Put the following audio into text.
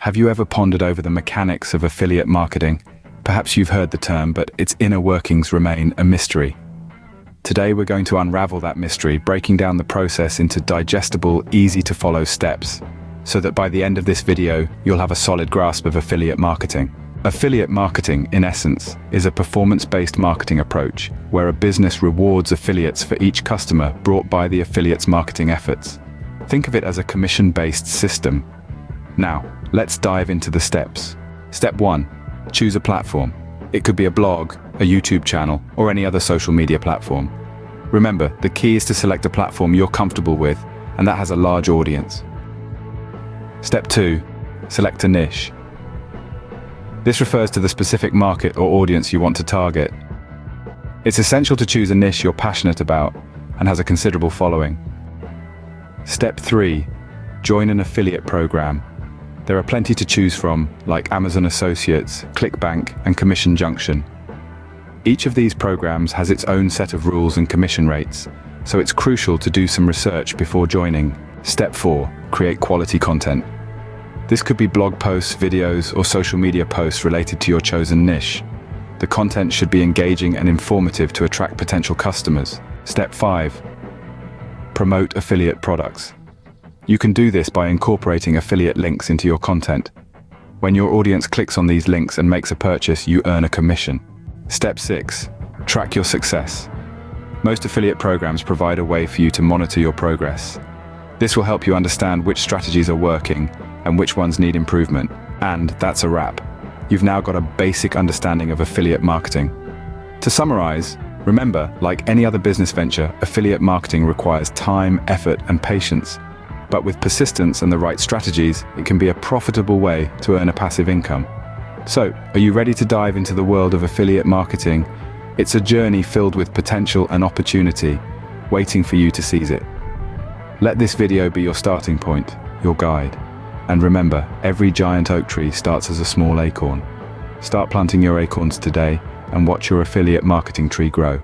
Have you ever pondered over the mechanics of affiliate marketing? Perhaps you've heard the term, but its inner workings remain a mystery. Today we're going to unravel that mystery, breaking down the process into digestible, easy-to-follow steps, so that by the end of this video, you'll have a solid grasp of affiliate marketing. Affiliate marketing, in essence, is a performance-based marketing approach, where a business rewards affiliates for each customer brought by the affiliate's marketing efforts. Think of it as a commission-based system. Now, let's dive into the steps. Step 1. Choose a platform. It could be a blog, a YouTube channel, or any other social media platform. Remember, the key is to select a platform you're comfortable with and that has a large audience. Step 2. Select a niche. This refers to the specific market or audience you want to target. It's essential to choose a niche you're passionate about and has a considerable following. Step 3. Join an affiliate program. There are plenty to choose from, like Amazon Associates, ClickBank, and Commission Junction. Each of these programs has its own set of rules and commission rates, so it's crucial to do some research before joining. Step 4. Create quality content. This could be blog posts, videos, or social media posts related to your chosen niche. The content should be engaging and informative to attract potential customers. Step 5. Promote affiliate products. You can do this by incorporating affiliate links into your content. When your audience clicks on these links and makes a purchase, you earn a commission. Step 6. Track your success. Most affiliate programs provide a way for you to monitor your progress. This will help you understand which strategies are working and which ones need improvement. And that's a wrap. You've now got a basic understanding of affiliate marketing. To summarize, remember, like any other business venture, affiliate marketing requires time, effort, and patience. But with persistence and the right strategies, it can be a profitable way to earn a passive income. So, are you ready to dive into the world of affiliate marketing? It's a journey filled with potential and opportunity, waiting for you to seize it. Let this video be your starting point, your guide. And remember, every giant oak tree starts as a small acorn. Start planting your acorns today and watch your affiliate marketing tree grow.